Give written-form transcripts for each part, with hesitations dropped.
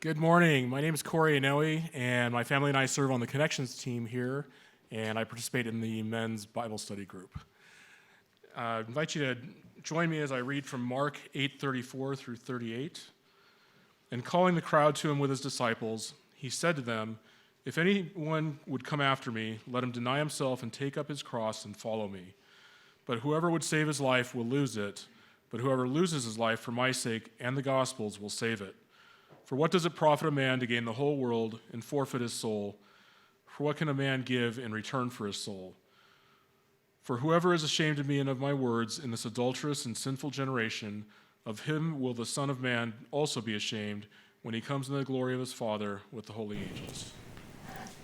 Good morning. My name is Corey Inoue, and my family and I serve on the Connections team here, and I participate in the men's Bible study group. I invite you to join me as I read from Mark 8:34 through 38. And calling the crowd to him with his disciples, he said to them, "If anyone would come after me, let him deny himself and take up his cross and follow me. But whoever would save his life will lose it, but whoever loses his life for my sake and the gospel's will save it. For what does it profit a man to gain the whole world and forfeit his soul? For what can a man give in return for his soul? For whoever is ashamed of me and of my words in this adulterous and sinful generation, of him will the Son of Man also be ashamed when he comes in the glory of his Father with the holy angels."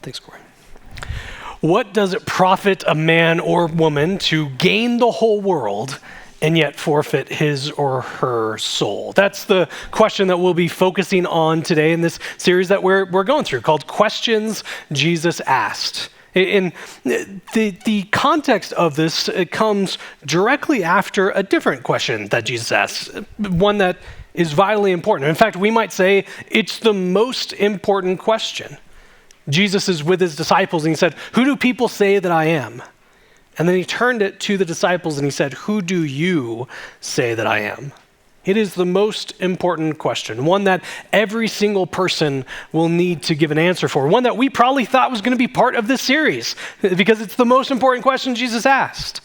Thanks, Corey. What does it profit a man or woman to gain the whole world and yet forfeit his or her soul? That's the question that we'll be focusing on today in this series that we're going through called Questions Jesus Asked. In the context of this, it comes directly after a different question that Jesus asks, one that is vitally important. In fact, we might say it's the most important question. Jesus is with his disciples and he said, "Who do people say that I am?" And then he turned it to the disciples and he said, "Who do you say that I am?" It is the most important question, one that every single person will need to give an answer for, one that we probably thought was going to be part of this series because it's the most important question Jesus asked.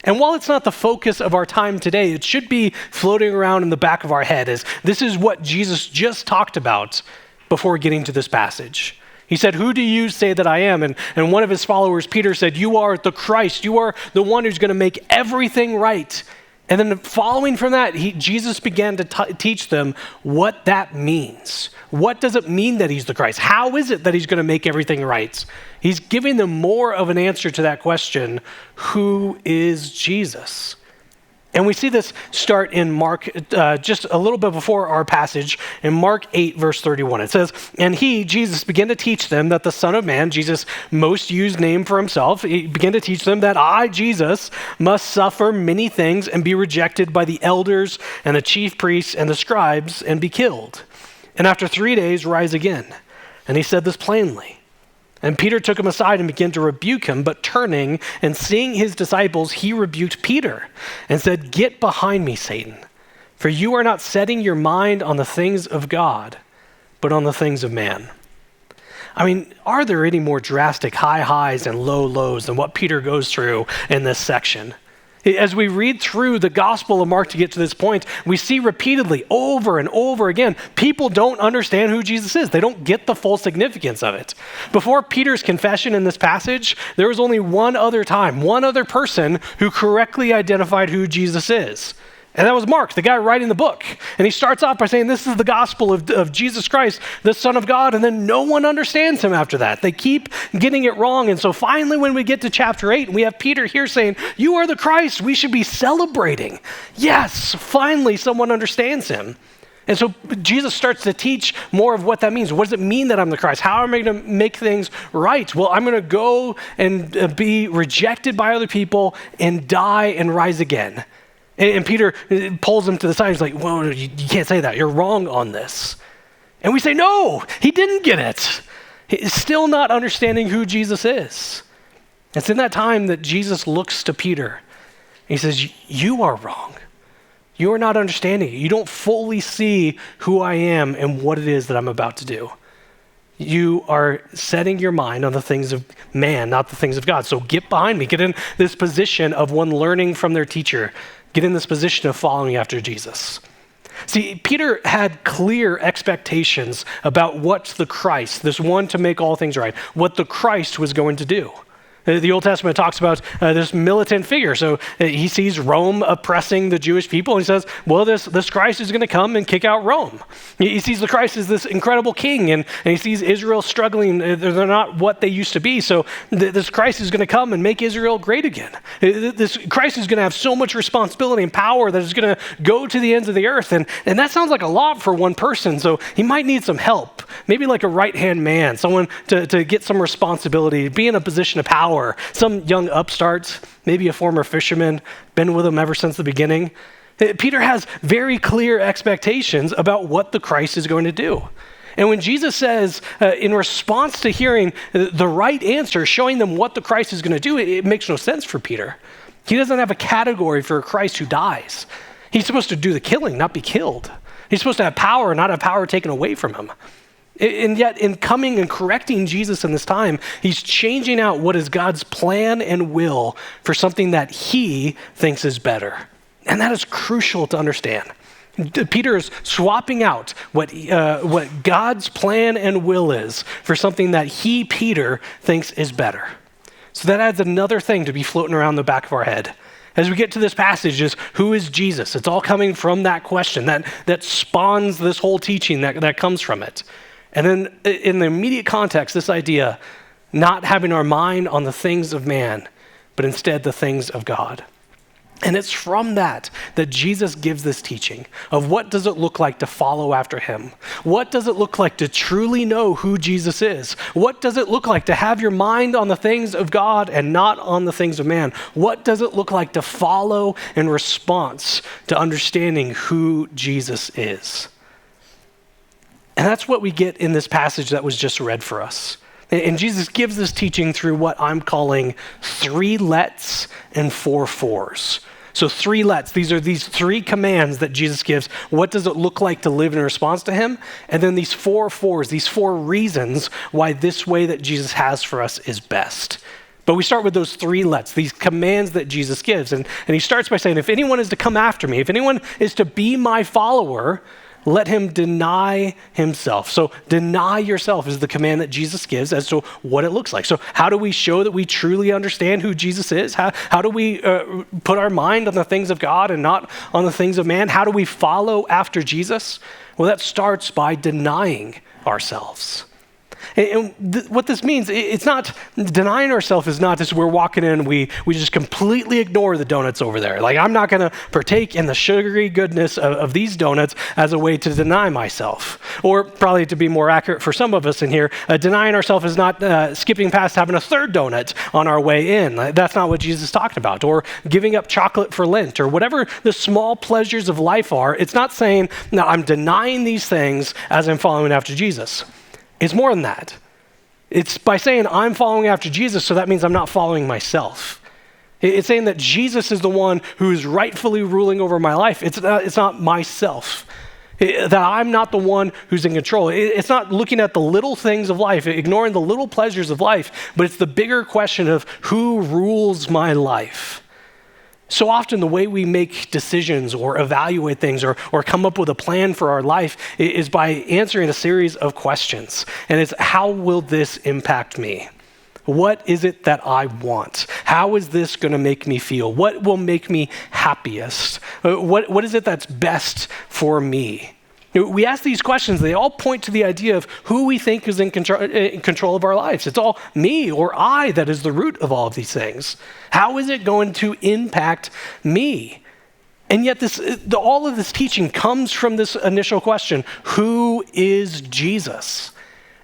And while it's not the focus of our time today, it should be floating around in the back of our head as this is what Jesus just talked about before getting to this passage. He said, "Who do you say that I am?" And one of his followers, Peter, said, "You are the Christ. You are the one who's going to make everything right." And then following from that, Jesus began to teach them what that means. What does it mean that he's the Christ? How is it that he's going to make everything right? He's giving them more of an answer to that question, who is Jesus? And we see this start in Mark, just a little bit before our passage, in Mark 8, verse 31. It says, "And he, Jesus, began to teach them that the Son of Man," Jesus' most used name for himself, he began to teach them that I, Jesus, must suffer many things and be rejected by the elders and the chief priests and the scribes and be killed. And after 3 days, rise again. And he said this plainly. And Peter took him aside and began to rebuke him, but turning and seeing his disciples, he rebuked Peter and said, "Get behind me, Satan, for you are not setting your mind on the things of God, but on the things of man." I mean, are there any more drastic high highs and low lows than what Peter goes through in this section? As we read through the Gospel of Mark to get to this point, we see repeatedly, over and over again, people don't understand who Jesus is. They don't get the full significance of it. Before Peter's confession in this passage, there was only one other time, one other person who correctly identified who Jesus is. And that was Mark, the guy writing the book. And he starts off by saying, this is the gospel of Jesus Christ, the Son of God. And then no one understands him after that. They keep getting it wrong. And so finally, when we get to chapter 8, we have Peter here saying, "You are the Christ." We should be celebrating. Yes, finally someone understands him. And so Jesus starts to teach more of what that means. What does it mean that I'm the Christ? How am I going to make things right? Well, I'm going to go and be rejected by other people and die and rise again. And Peter pulls him to the side. He's like, "Well, you can't say that. You're wrong on this." And we say, no, he didn't get it. He's still not understanding who Jesus is. It's in that time that Jesus looks to Peter. He says, "You are wrong. You are not understanding it. You don't fully see who I am and what it is that I'm about to do. You are setting your mind on the things of man, not the things of God. So get behind me. Get in this position of one learning from their teacher. Get in this position of following after Jesus." See, Peter had clear expectations about what the Christ, this one to make all things right, what the Christ was going to do. The Old Testament talks about this militant figure. So he sees Rome oppressing the Jewish people, and he says, well, this Christ is going to come and kick out Rome. He sees the Christ as this incredible king, and he sees Israel struggling. They're not what they used to be. So this Christ is going to come and make Israel great again. This Christ is going to have so much responsibility and power that is going to go to the ends of the earth. And that sounds like a lot for one person. So he might need some help, maybe like a right-hand man, someone to get some responsibility, be in a position of power. Some young upstart, maybe a former fisherman, been with him ever since the beginning. Peter has very clear expectations about what the Christ is going to do. And when Jesus says, in response to hearing the right answer, showing them what the Christ is going to do, it makes no sense for Peter. He doesn't have a category for a Christ who dies. He's supposed to do the killing, not be killed. He's supposed to have power, not have power taken away from him. And yet, in coming and correcting Jesus in this time, he's changing out what is God's plan and will for something that he thinks is better. And that is crucial to understand. Peter is swapping out what God's plan and will is for something that he, Peter, thinks is better. So that adds another thing to be floating around the back of our head. As we get to this passage, is who is Jesus? It's all coming from that question that spawns this whole teaching that comes from it. And then in the immediate context, this idea, not having our mind on the things of man, but instead the things of God. And it's from that Jesus gives this teaching of what does it look like to follow after him? What does it look like to truly know who Jesus is? What does it look like to have your mind on the things of God and not on the things of man? What does it look like to follow in response to understanding who Jesus is? And that's what we get in this passage that was just read for us. And Jesus gives this teaching through what I'm calling 3 lets and 4 fors. So 3 lets, these are these 3 commands that Jesus gives. What does it look like to live in response to him? And then these 4 fors, these 4 reasons why this way that Jesus has for us is best. But we start with those 3 lets, these commands that Jesus gives. And he starts by saying, if anyone is to come after me, if anyone is to be my follower, let him deny himself. So deny yourself is the command that Jesus gives as to what it looks like. So how do we show that we truly understand who Jesus is? How do we put our mind on the things of God and not on the things of man? How do we follow after Jesus? Well, that starts by denying ourselves. And what this means, it's not, denying ourselves is not just we're walking in, we just completely ignore the donuts over there. Like, I'm not going to partake in the sugary goodness of these donuts as a way to deny myself. Or probably to be more accurate for some of us in here, denying ourselves is not skipping past having a 3rd donut on our way in. That's not what Jesus talked about. Or giving up chocolate for Lent, or whatever the small pleasures of life are. It's not saying, no, I'm denying these things as I'm following after Jesus. It's more than that. It's by saying I'm following after Jesus, so that means I'm not following myself. It's saying that Jesus is the one who is rightfully ruling over my life. It's not myself. That I'm not the one who's in control. It's not looking at the little things of life, ignoring the little pleasures of life, but it's the bigger question of who rules my life. So often the way we make decisions or evaluate things or come up with a plan for our life is by answering a series of questions. And it's, how will this impact me? What is it that I want? How is this going to make me feel? What will make me happiest? What is it that's best for me? We ask these questions, they all point to the idea of who we think is in control of our lives. It's all me or I that is the root of all of these things. How is it going to impact me? And yet all of this teaching comes from this initial question, who is Jesus?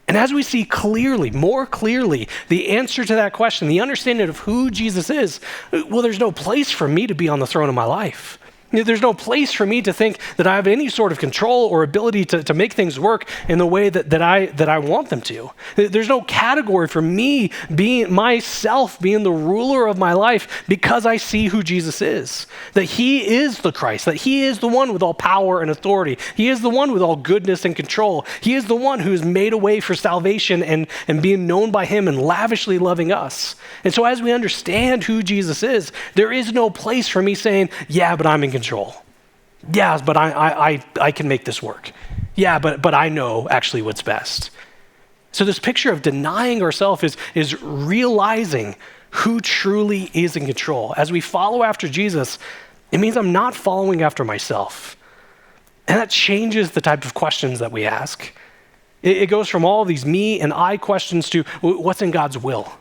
And as we see clearly, more clearly, the answer to that question, the understanding of who Jesus is, well, there's no place for me to be on the throne of my life. There's no place for me to think that I have any sort of control or ability to make things work in the way that I want them to. There's no category for me being the ruler of my life because I see who Jesus is. That he is the Christ, that he is the one with all power and authority. He is the one with all goodness and control. He is the one who has made a way for salvation and being known by him and lavishly loving us. And so as we understand who Jesus is, there is no place for me saying, yeah, but I'm in control. Yeah, but I can make this work. Yeah, but I know actually what's best. So this picture of denying ourselves is realizing who truly is in control. As we follow after Jesus, it means I'm not following after myself. And that changes the type of questions that we ask. It goes from all these me and I questions to what's in God's will?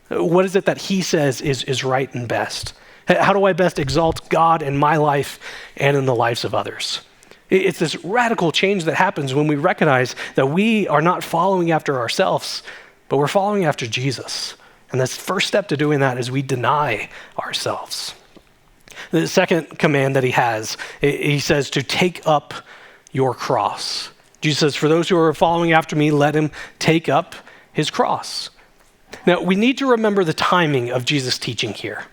What is it that he says is right and best? How do I best exalt God in my life and in the lives of others? It's this radical change that happens when we recognize that we are not following after ourselves, but we're following after Jesus. And the first step to doing that is we deny ourselves. The second command that he has, he says to take up your cross. Jesus says, for those who are following after me, let him take up his cross. Now, we need to remember the timing of Jesus' teaching here.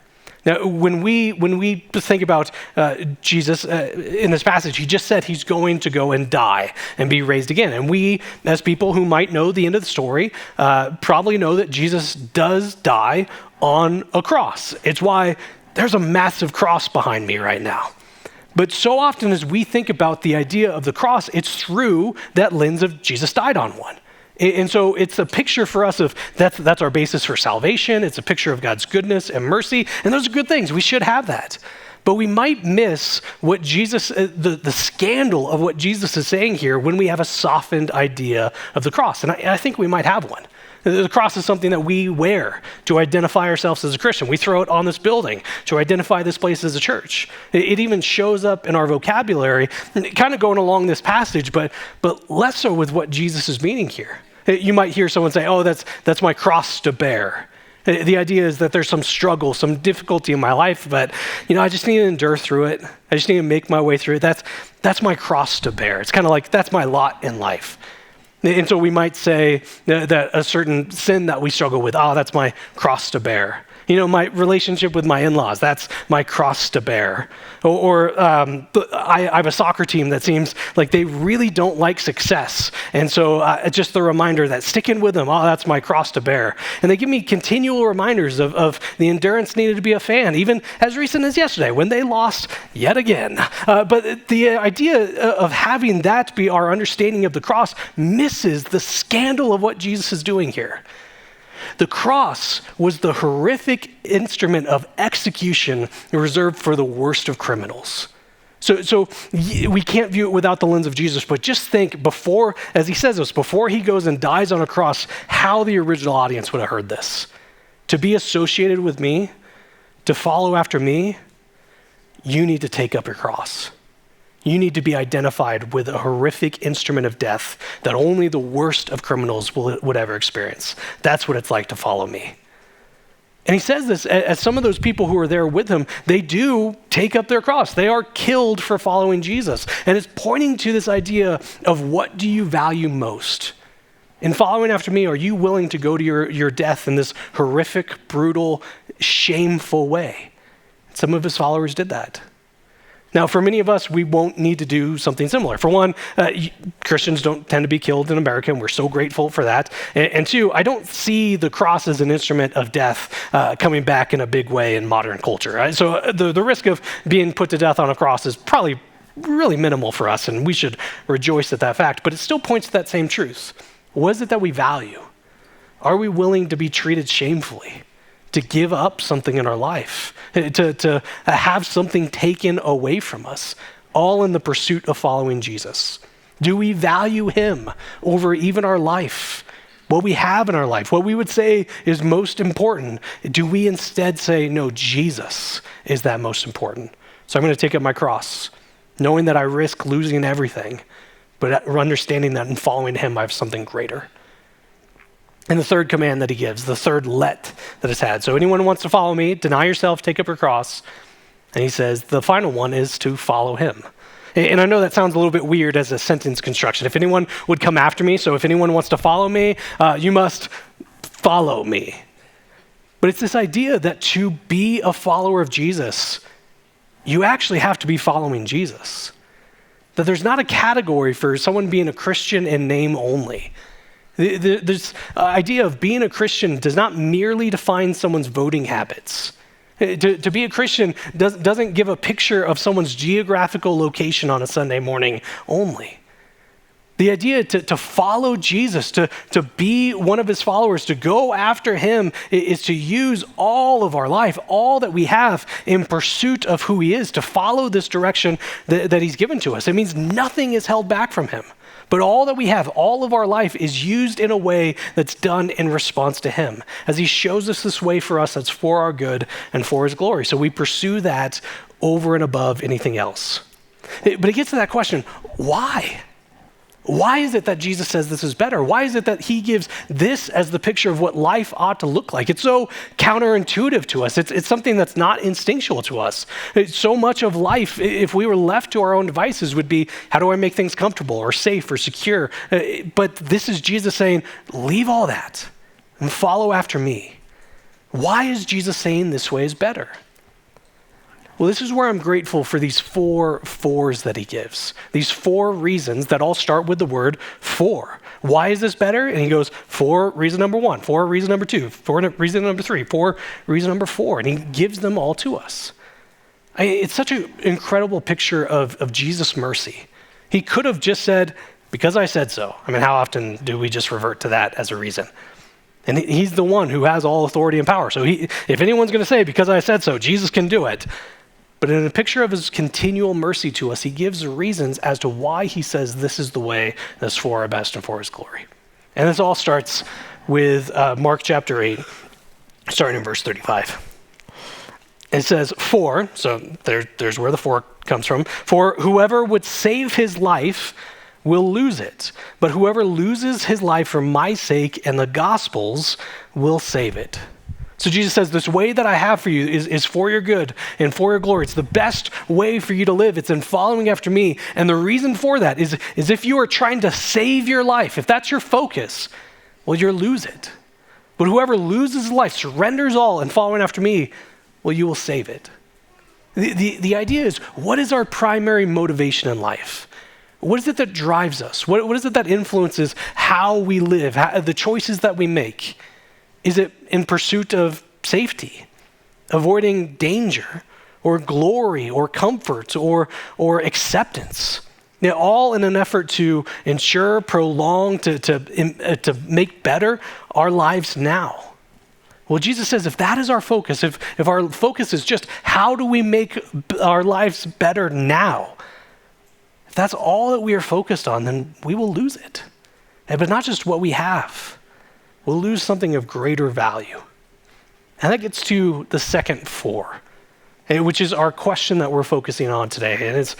Now, when we think about Jesus in this passage, he just said he's going to go and die and be raised again. And we, as people who might know the end of the story, probably know that Jesus does die on a cross. It's why there's a massive cross behind me right now. But so often as we think about the idea of the cross, it's through that lens of Jesus died on one. And so it's a picture for us of that's our basis for salvation. It's a picture of God's goodness and mercy. And those are good things. We should have that. But we might miss what Jesus, the scandal of what Jesus is saying here when we have a softened idea of the cross. And I think we might have one. The cross is something that we wear to identify ourselves as a Christian. We throw it on this building to identify this place as a church. It even shows up in our vocabulary, kind of going along this passage, but less so with what Jesus is meaning here. You might hear someone say, oh, that's my cross to bear. The idea is that there's some struggle, some difficulty in my life, but I just need to endure through it. I just need to make my way through it. That's my cross to bear. It's kind of like that's my lot in life. And so we might say that a certain sin that we struggle with, that's my cross to bear. My relationship with my in-laws, that's my cross to bear. Or I have a soccer team that seems like they really don't like success. And so just the reminder that sticking with them, that's my cross to bear. And they give me continual reminders of the endurance needed to be a fan, even as recent as yesterday when they lost yet again. But the idea of having that be our understanding of the cross misses the scandal of what Jesus is doing here. The cross was the horrific instrument of execution reserved for the worst of criminals. So we can't view it without the lens of Jesus, but just think before, as he says this, before he goes and dies on a cross, how the original audience would have heard this. To be associated with me, to follow after me, you need to take up your cross. You need to be identified with a horrific instrument of death that only the worst of criminals would ever experience. That's what it's like to follow me. And he says this as some of those people who are there with him, they do take up their cross. They are killed for following Jesus. And it's pointing to this idea of what do you value most? In following after me, are you willing to go to your death in this horrific, brutal, shameful way? Some of his followers did that. Now, for many of us, we won't need to do something similar. For one, Christians don't tend to be killed in America, and we're so grateful for that. And two, I don't see the cross as an instrument of death coming back in a big way in modern culture. Right? So the risk of being put to death on a cross is probably really minimal for us, and we should rejoice at that fact. But it still points to that same truth. What is it that we value? Are we willing to be treated shamefully? To give up something in our life, to have something taken away from us, all in the pursuit of following Jesus? Do we value him over even our life, what we have in our life, what we would say is most important? Do we instead say, no, Jesus is that most important? So I'm going to take up my cross, knowing that I risk losing everything, but understanding that in following him, I have something greater. And the third command that he gives, the third let that is had. So anyone who wants to follow me, deny yourself, take up your cross. And he says the final one is to follow him. And I know that sounds a little bit weird as a sentence construction. If anyone would come after me, so if anyone wants to follow me, you must follow me. But it's this idea that to be a follower of Jesus, you actually have to be following Jesus. That there's not a category for someone being a Christian in name only. This idea of being a Christian does not merely define someone's voting habits. To be a Christian doesn't give a picture of someone's geographical location on a Sunday morning only. The idea to follow Jesus, to be one of his followers, to go after him is to use all of our life, all that we have in pursuit of who he is, to follow this direction that he's given to us. It means nothing is held back from him. But all that we have, all of our life is used in a way that's done in response to him. As he shows us this way for us, that's for our good and for his glory. So we pursue that over and above anything else. But it gets to that question, why? Why is it that Jesus says this is better? Why is it that he gives this as the picture of what life ought to look like? It's so counterintuitive to us. It's something that's not instinctual to us. So much of life, if we were left to our own devices, would be, how do I make things comfortable or safe or secure? But this is Jesus saying, leave all that and follow after me. Why is Jesus saying this way is better? Well, this is where I'm grateful for these 4 fours that he gives. These 4 reasons that all start with the word for. Why is this better? And he goes, for reason number 1, for reason number 2, for reason number 3, for reason number 4. And he gives them all to us. It's such an incredible picture of Jesus' mercy. He could have just said, because I said so. I mean, how often do we just revert to that as a reason? And he's the one who has all authority and power. So if anyone's going to say, because I said so, Jesus can do it. But in a picture of his continual mercy to us, he gives reasons as to why he says this is the way that's for our best and for his glory. And this all starts with Mark chapter 8, starting in verse 35. It says, for, so there's where the for comes from, for whoever would save his life will lose it, but whoever loses his life for my sake and the gospel's will save it. So Jesus says, this way that I have for you is for your good and for your glory. It's the best way for you to live. It's in following after me. And the reason for that is if you are trying to save your life, if that's your focus, well, you'll lose it. But whoever loses life, surrenders all and following after me, well, you will save it. The idea is, what is our primary motivation in life? What is it that drives us? What is it that influences how we live, the choices that we make? Is it in pursuit of safety, avoiding danger, or glory, or comfort, or acceptance? All in an effort to ensure, prolong, to make better our lives now. Well, Jesus says if that is our focus, if our focus is just how do we make our lives better now, if that's all that we are focused on, then we will lose it. But not just what we have. We'll lose something of greater value. And that gets to the second for, which is our question that we're focusing on today. And it's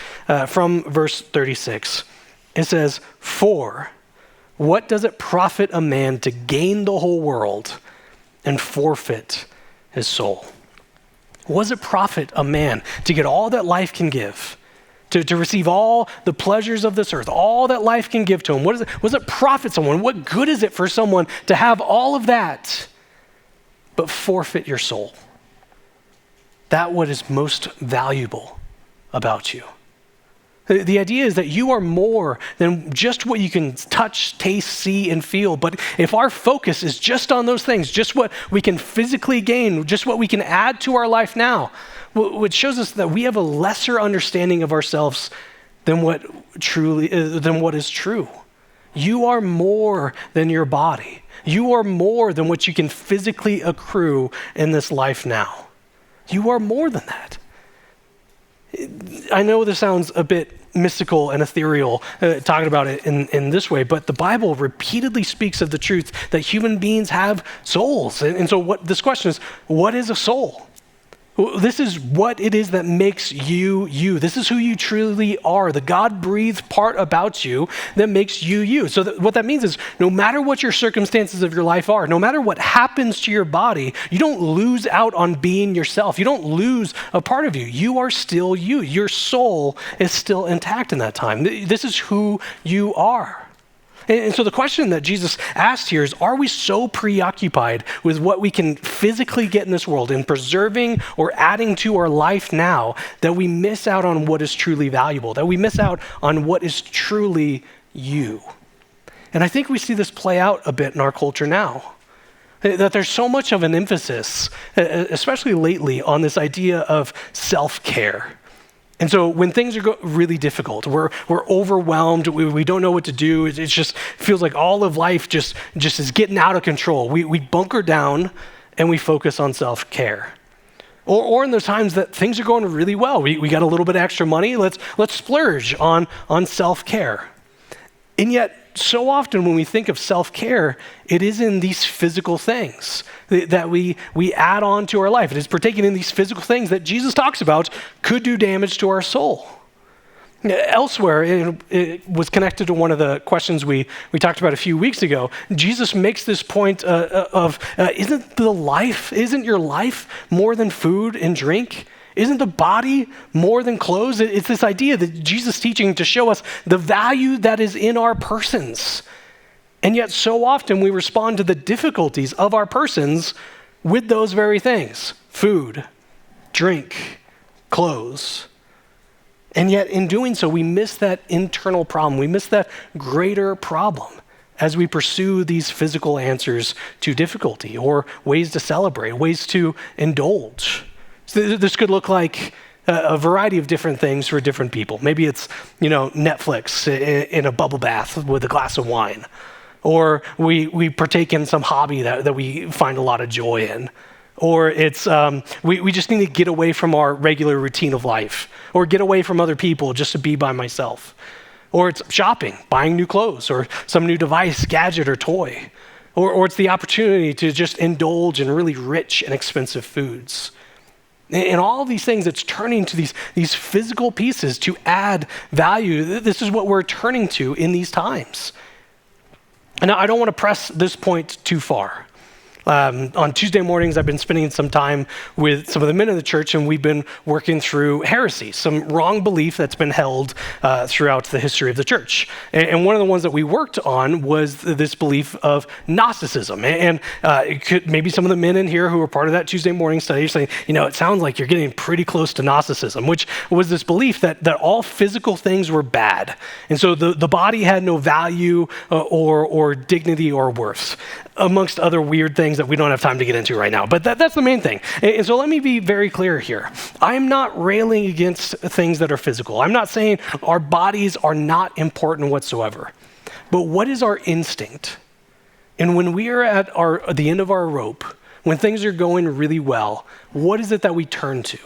from verse 36. It says, for what does it profit a man to gain the whole world and forfeit his soul? What does it profit a man to get all that life can give, to receive all the pleasures of this earth, all that life can give to him? What does it profit someone? What good is it for someone to have all of that, but forfeit your soul? That what is most valuable about you. The idea is that you are more than just what you can touch, taste, see, and feel. But if our focus is just on those things, just what we can physically gain, just what we can add to our life now, which shows us that we have a lesser understanding of ourselves than what is true. You are more than your body. You are more than what you can physically accrue in this life now. You are more than that. I know this sounds a bit mystical and ethereal, talking about it in this way, but the Bible repeatedly speaks of the truth that human beings have souls. And so this question is, what is a soul? This is what it is that makes you, you. This is who you truly are, the God-breathed part about you that makes you, you. So what that means is no matter what your circumstances of your life are, no matter what happens to your body, you don't lose out on being yourself. You don't lose a part of you. You are still you. Your soul is still intact in that time. This is who you are. And so the question that Jesus asked here is, are we so preoccupied with what we can physically get in this world in preserving or adding to our life now that we miss out on what is truly valuable, that we miss out on what is truly you? And I think we see this play out a bit in our culture now, that there's so much of an emphasis, especially lately, on this idea of self-care. And so when things are really difficult, we're overwhelmed, we don't know what to do, it just feels like all of life just is getting out of control. We bunker down and we focus on self-care. Or in those times that things are going really well, we got a little bit of extra money, let's splurge on self-care. And yet, so often when we think of self-care, it is in these physical things that we add on to our life. It is partaking in these physical things that Jesus talks about could do damage to our soul. Elsewhere, it was connected to one of the questions we talked about a few weeks ago. Jesus makes this point isn't your life more than food and drink? Isn't the body more than clothes? It's this idea that Jesus is teaching to show us the value that is in our persons. And yet so often we respond to the difficulties of our persons with those very things: food, drink, clothes. And yet in doing so, we miss that internal problem. We miss that greater problem as we pursue these physical answers to difficulty, or ways to celebrate, ways to indulge. So this could look like a variety of different things for different people. Maybe it's, Netflix in a bubble bath with a glass of wine. Or we partake in some hobby that we find a lot of joy in. Or it's we just need to get away from our regular routine of life, or get away from other people just to be by myself. Or it's shopping, buying new clothes, or some new device, gadget, or toy. Or it's the opportunity to just indulge in really rich and expensive foods. And all of these things, it's turning to these physical pieces to add value. This is what we're turning to in these times. And I don't want to press this point too far. On Tuesday mornings, I've been spending some time with some of the men of the church, and we've been working through heresy, some wrong belief that's been held throughout the history of the church. And one of the ones that we worked on was this belief of Gnosticism. And maybe some of the men in here who were part of that Tuesday morning study are saying, it sounds like you're getting pretty close to Gnosticism, which was this belief that all physical things were bad. And so the body had no value or dignity or worth, amongst other weird things that we don't have time to get into right now. But that's the main thing. And so let me be very clear here. I'm not railing against things that are physical. I'm not saying our bodies are not important whatsoever. But what is our instinct? And when we are at the end of our rope, when things are going really well, what is it that we turn to?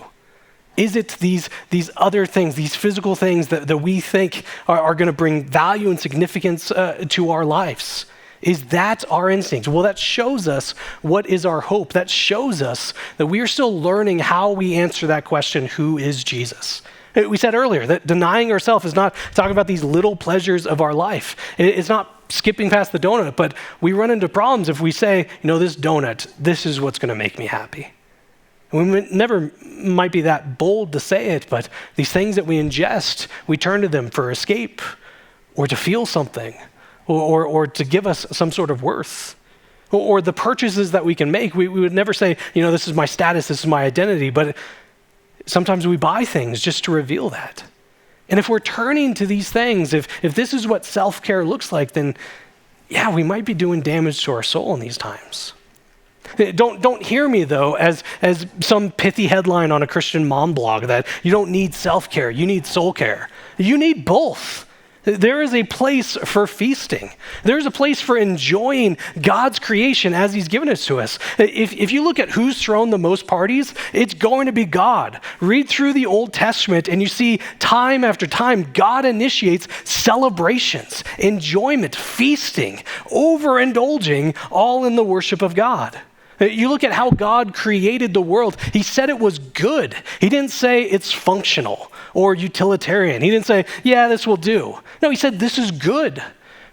Is it these other things, these physical things that we think are going to bring value and significance to our lives? Is that our instinct? Well, that shows us what is our hope. That shows us that we are still learning how we answer that question, who is Jesus? We said earlier that denying ourselves is not talking about these little pleasures of our life. It's not skipping past the donut, but we run into problems if we say, this donut, this is what's going to make me happy. And we never might be that bold to say it, but these things that we ingest, we turn to them for escape or to feel something. Or to give us some sort of worth. Or the purchases that we can make. We would never say, this is my status, this is my identity, but sometimes we buy things just to reveal that. And if we're turning to these things, if this is what self-care looks like, then we might be doing damage to our soul in these times. Don't hear me, though, as some pithy headline on a Christian mom blog that you don't need self-care, you need soul care. You need both. There is a place for feasting. There's a place for enjoying God's creation as he's given it to us. If you look at who's thrown the most parties, it's going to be God. Read through the Old Testament and you see time after time, God initiates celebrations, enjoyment, feasting, overindulging, all in the worship of God. You look at how God created the world. He said it was good. He didn't say it's functional or utilitarian. He didn't say, this will do. No, he said this is good.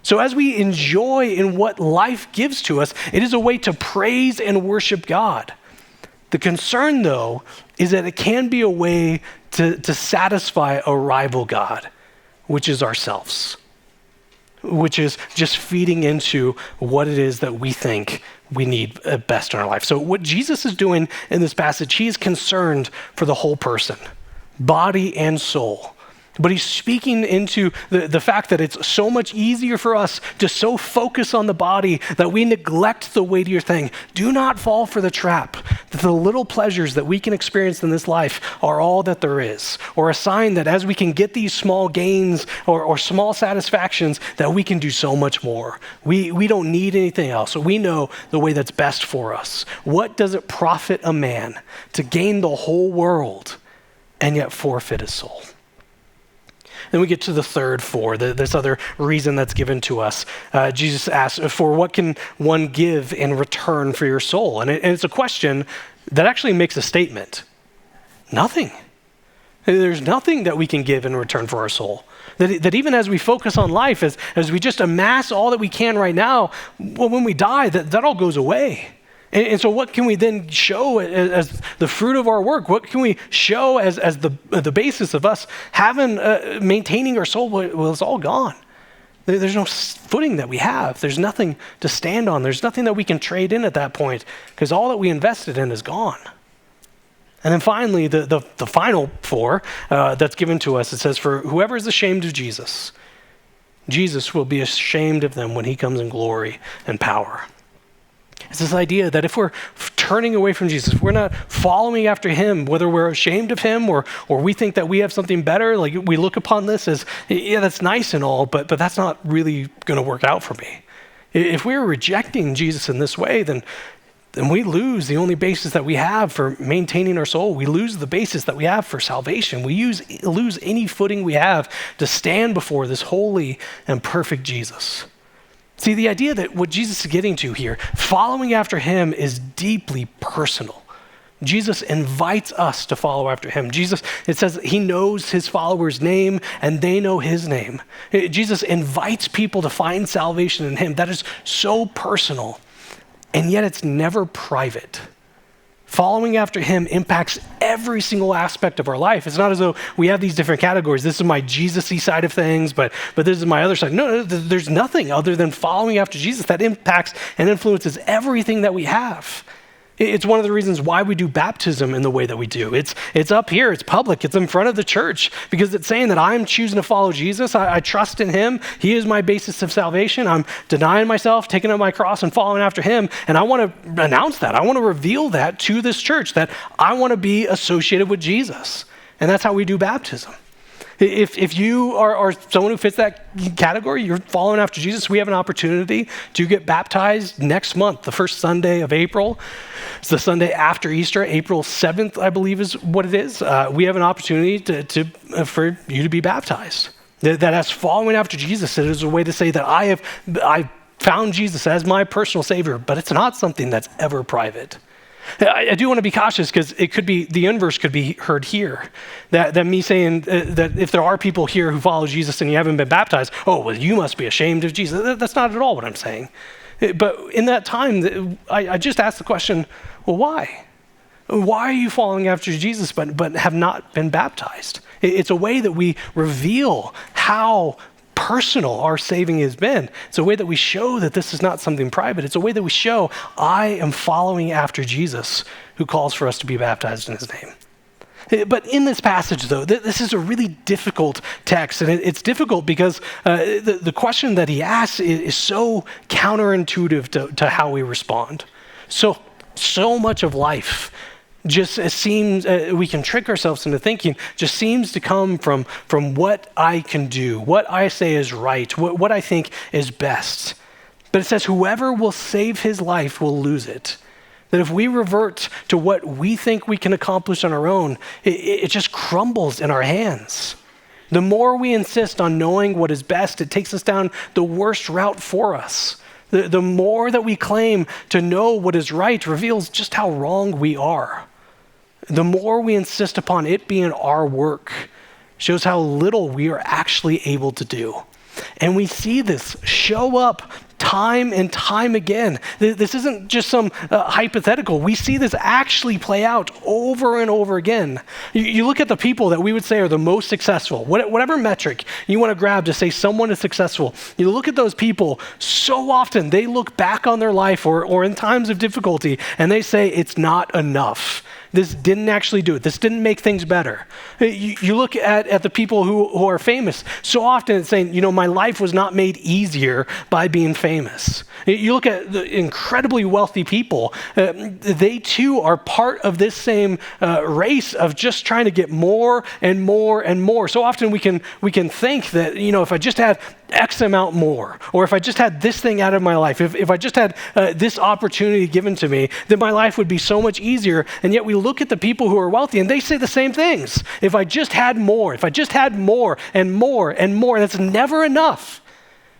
So as we enjoy in what life gives to us, it is a way to praise and worship God. The concern, though, is that it can be a way to satisfy a rival God, which is ourselves, which is just feeding into what it is that we think we need best in our life. So what Jesus is doing in this passage, he is concerned for the whole person, body and soul. But he's speaking into the fact that it's so much easier for us to so focus on the body that we neglect the weightier thing. Do not fall for the trap that the little pleasures that we can experience in this life are all that there is, or a sign that as we can get these small gains or small satisfactions, that we can do so much more. We don't need anything else. We know the way that's best for us. What does it profit a man to gain the whole world and yet forfeit his soul? Then we get to the third this other reason that's given to us. Jesus asks, for what can one give in return for your soul? And it's a question that actually makes a statement. Nothing. There's nothing that we can give in return for our soul. That even as we focus on life, as we just amass all that we can right now, well, when we die, that all goes away. And so what can we then show as the fruit of our work? What can we show as the basis of us having, maintaining our soul? Well, it's all gone. There's no footing that we have. There's nothing to stand on. There's nothing that we can trade in at that point because all that we invested in is gone. And then finally, the final four that's given to us, it says, for whoever is ashamed of Jesus, Jesus will be ashamed of them when he comes in glory and power. It's this idea that if we're turning away from Jesus, if we're not following after him, whether we're ashamed of him or we think that we have something better, like we look upon this as, yeah, that's nice and all, but that's not really going to work out for me. If we're rejecting Jesus in this way, then we lose the only basis that we have for maintaining our soul. We lose the basis that we have for salvation. We lose any footing we have to stand before this holy and perfect Jesus. See, the idea that what Jesus is getting to here, following after him is deeply personal. Jesus invites us to follow after him. Jesus, it says he knows his followers' name and they know his name. Jesus invites people to find salvation in him. That is so personal, and yet it's never private. Following after him impacts every single aspect of our life. It's not as though we have these different categories. This is my Jesus-y side of things, but this is my other side. No, there's nothing other than following after Jesus that impacts and influences everything that we have. It's one of the reasons why we do baptism in the way that we do. It's up here, it's public, it's in front of the church, because it's saying that I'm choosing to follow Jesus. I trust in him. He is my basis of salvation. I'm denying myself, taking up my cross and following after him. And I want to announce that. I want to reveal that to this church, that I want to be associated with Jesus. And that's how we do baptism. If you are someone who fits that category, you're following after Jesus, we have an opportunity to get baptized next month, the first Sunday of April. It's the Sunday after Easter, April 7th, I believe is what it is. We have an opportunity for you to be baptized. That as following after Jesus, it is a way to say that I found Jesus as my personal Savior, but it's not something that's ever private. I do want to be cautious because it could be, the inverse could be heard here. That me saying that if there are people here who follow Jesus and you haven't been baptized, oh, well, you must be ashamed of Jesus. That's not at all what I'm saying. But in that time, I just asked the question, well, why? Why are you following after Jesus but have not been baptized? It's a way that we reveal how personal our saving has been. It's a way that we show that this is not something private. It's a way that we show I am following after Jesus who calls for us to be baptized in his name. But in this passage, though, this is a really difficult text, and it's difficult because the question that he asks is so counterintuitive to how we respond. So much of life just seems, we can trick ourselves into thinking, just seems to come from what I can do, what I say is right, what I think is best. But it says whoever will save his life will lose it. That if we revert to what we think we can accomplish on our own, it just crumbles in our hands. The more we insist on knowing what is best, it takes us down the worst route for us. The more that we claim to know what is right reveals just how wrong we are. The more we insist upon it being our work shows how little we are actually able to do. And we see this show up time and time again. This isn't just some hypothetical. We see this actually play out over and over again. You look at the people that we would say are the most successful, whatever metric you want to grab to say someone is successful. You look at those people, so often they look back on their life or in times of difficulty and they say it's not enough. This didn't actually do it. This didn't make things better. You look at the people who are famous. So often it's saying, my life was not made easier by being famous. You look at the incredibly wealthy people. They too are part of this same race of just trying to get more and more and more. So often we can think that, if I just had X amount more, or if I just had this thing out of my life, if I just had this opportunity given to me, then my life would be so much easier. And yet we look at the people who are wealthy and they say the same things. If I just had more and more and more, and it's never enough.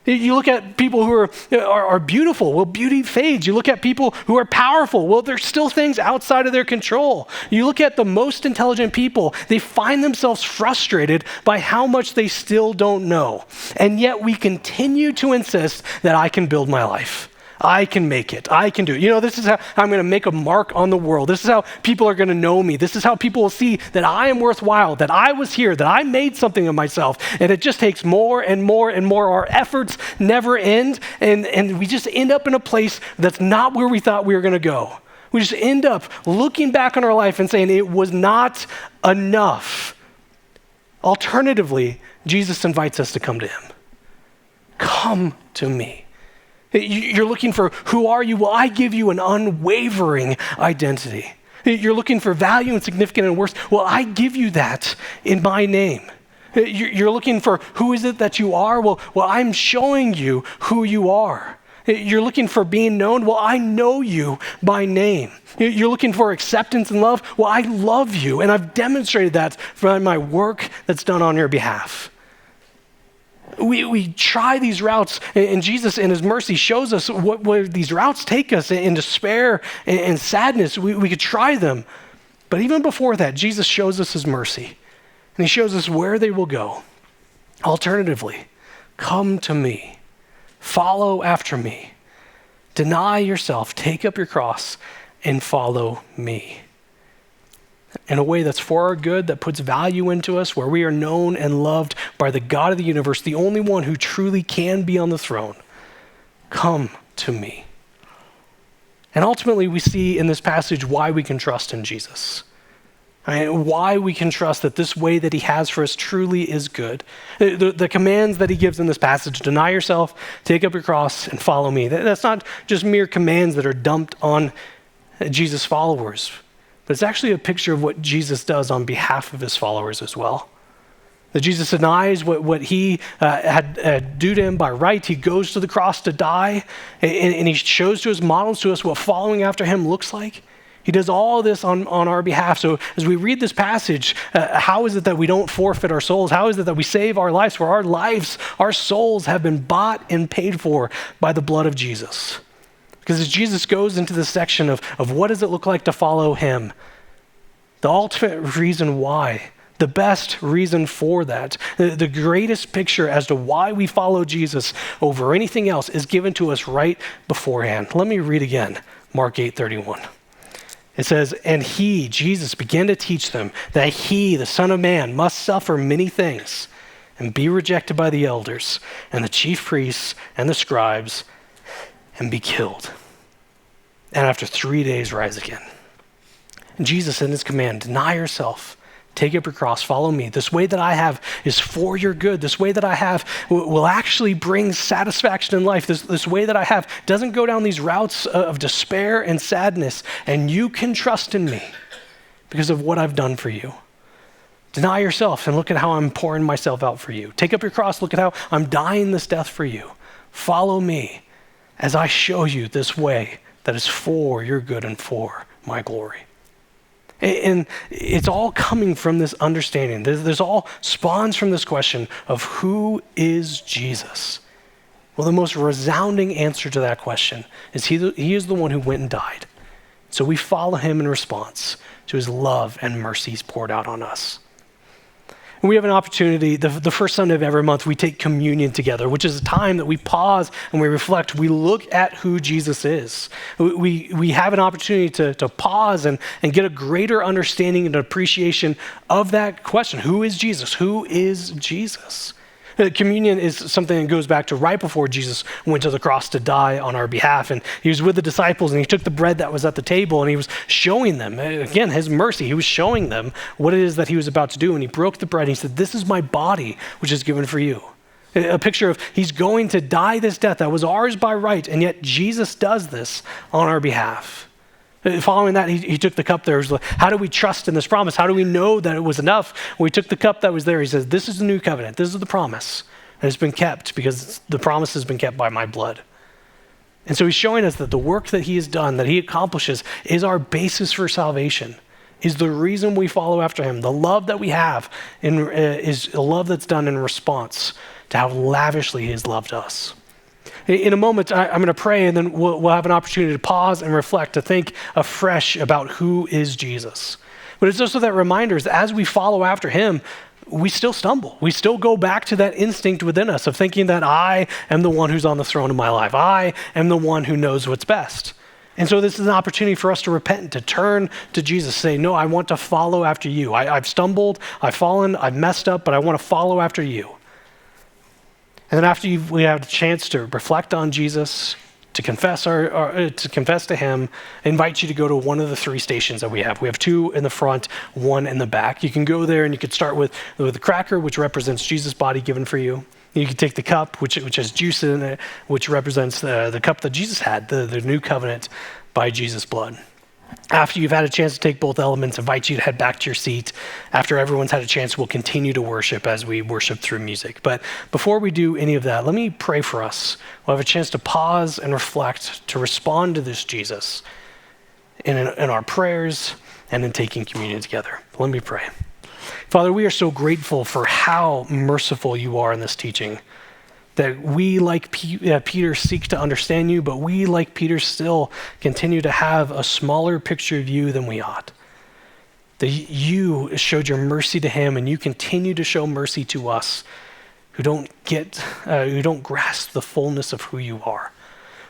You look at people who are beautiful. Well, beauty fades. You look at people who are powerful. Well, there's still things outside of their control. You look at the most intelligent people. They find themselves frustrated by how much they still don't know. And yet we continue to insist that I can build my life. I can make it. I can do it. This is how I'm going to make a mark on the world. This is how people are going to know me. This is how people will see that I am worthwhile, that I was here, that I made something of myself. And it just takes more and more and more. Our efforts never end. And we just end up in a place that's not where we thought we were going to go. We just end up looking back on our life and saying it was not enough. Alternatively, Jesus invites us to come to him. Come to me. You're looking for who are you? Well, I give you an unwavering identity. You're looking for value and significance and worth. Well, I give you that in my name. You're looking for who is it that you are? Well, I'm showing you who you are. You're looking for being known? Well, I know you by name. You're looking for acceptance and love? Well, I love you, and I've demonstrated that by my work that's done on your behalf. We try these routes, and Jesus in his mercy shows us where these routes take us in despair and sadness. We could try them. But even before that, Jesus shows us his mercy, and he shows us where they will go. Alternatively, come to me, follow after me, deny yourself, take up your cross, and follow me. In a way that's for our good, that puts value into us, where we are known and loved by the God of the universe, the only one who truly can be on the throne. Come to me. And ultimately, we see in this passage why we can trust in Jesus. Why we can trust that this way that he has for us truly is good. The commands that he gives in this passage, deny yourself, take up your cross, and follow me. That's not just mere commands that are dumped on Jesus' followers. But it's actually a picture of what Jesus does on behalf of his followers as well. That Jesus denies what he had due to him by right. He goes to the cross to die, and he shows to us, models to us what following after him looks like. He does all this on our behalf. So as we read this passage, how is it that we don't forfeit our souls? How is it that we save our lives? For our lives, our souls have been bought and paid for by the blood of Jesus. Because as Jesus goes into this section of what does it look like to follow him, the ultimate reason why, the best reason for that, the greatest picture as to why we follow Jesus over anything else is given to us right beforehand. Let me read again, Mark 8:31. It says, and he, Jesus, began to teach them that he, the Son of Man, must suffer many things and be rejected by the elders and the chief priests and the scribes and be killed, and after 3 days rise again. And Jesus in his command, deny yourself, take up your cross, follow me. This way that I have is for your good. This way that I have will actually bring satisfaction in life. This way that I have doesn't go down these routes of despair and sadness, and you can trust in me because of what I've done for you. Deny yourself and look at how I'm pouring myself out for you. Take up your cross, look at how I'm dying this death for you. Follow me as I show you this way that is for your good and for my glory. And it's all coming from this understanding. This all spawns from this question of who is Jesus? Well, the most resounding answer to that question is he is the one who went and died. So we follow him in response to his love and mercies poured out on us. And we have an opportunity, the first Sunday of every month, we take communion together, which is a time that we pause and we reflect. We look at who Jesus is. We have an opportunity to pause and get a greater understanding and appreciation of that question. Who is Jesus? Who is Jesus? Communion is something that goes back to right before Jesus went to the cross to die on our behalf. And he was with the disciples and he took the bread that was at the table and he was showing them, again, his mercy. He was showing them what it is that he was about to do. And he broke the bread and he said, this is my body, which is given for you. A picture of he's going to die this death that was ours by right. And yet Jesus does this on our behalf. Following that, he took the cup there. How do we trust in this promise? How do we know that it was enough? When we took the cup that was there, he says, this is the new covenant. This is the promise. And it's been kept because the promise has been kept by my blood. And so he's showing us that the work that he has done, that he accomplishes, is our basis for salvation, is the reason we follow after him. The love that we have is a love that's done in response to how lavishly he has loved us. In a moment, I'm going to pray, and then we'll have an opportunity to pause and reflect, to think afresh about who is Jesus. But it's also that reminder that as we follow after him, we still stumble. We still go back to that instinct within us of thinking that I am the one who's on the throne of my life. I am the one who knows what's best. And so this is an opportunity for us to repent, to turn to Jesus, say, no, I want to follow after you. I've stumbled, I've fallen, I've messed up, but I want to follow after you. And then after we have the chance to reflect on Jesus, to confess to him, I invite you to go to one of the 3 stations that we have. We have 2 in the front, 1 in the back. You can go there and you could start with the cracker, which represents Jesus' body given for you. You can take the cup, which has juice in it, which represents the cup that Jesus had, the new covenant by Jesus' blood. After you've had a chance to take both elements, I invite you to head back to your seat. After everyone's had a chance, we'll continue to worship as we worship through music. But before we do any of that, let me pray for us. We'll have a chance to pause and reflect, to respond to this Jesus in our prayers and in taking communion together. Let me pray. Father, we are so grateful for how merciful you are in this teaching, that we, like Peter, seek to understand you, but we, like Peter, still continue to have a smaller picture of you than we ought. That you showed your mercy to him, and you continue to show mercy to us who don't grasp the fullness of who you are.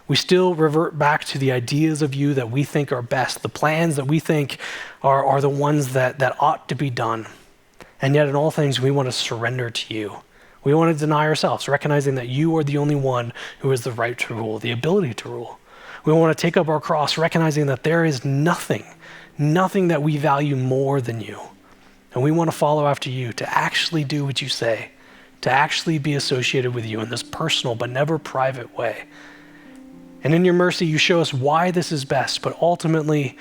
We still revert back to the ideas of you that we think are best, the plans that we think are the ones that ought to be done. And yet in all things, we want to surrender to you. We want to deny ourselves, recognizing that you are the only one who has the right to rule, the ability to rule. We want to take up our cross, recognizing that there is nothing that we value more than you. And we want to follow after you, to actually do what you say, to actually be associated with you in this personal but never private way. And in your mercy, you show us why this is best, but ultimately,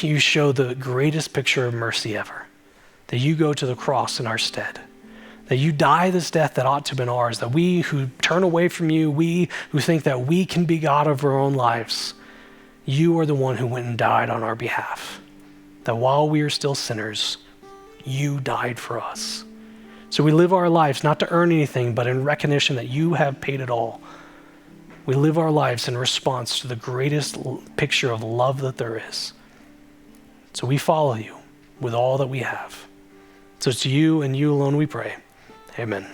you show the greatest picture of mercy ever, that you go to the cross in our stead. That you die this death that ought to have been ours, that we who turn away from you, we who think that we can be God of our own lives, you are the one who went and died on our behalf. That while we are still sinners, you died for us. So we live our lives not to earn anything, but in recognition that you have paid it all. We live our lives in response to the greatest picture of love that there is. So we follow you with all that we have. So it's to you and you alone we pray. Amen.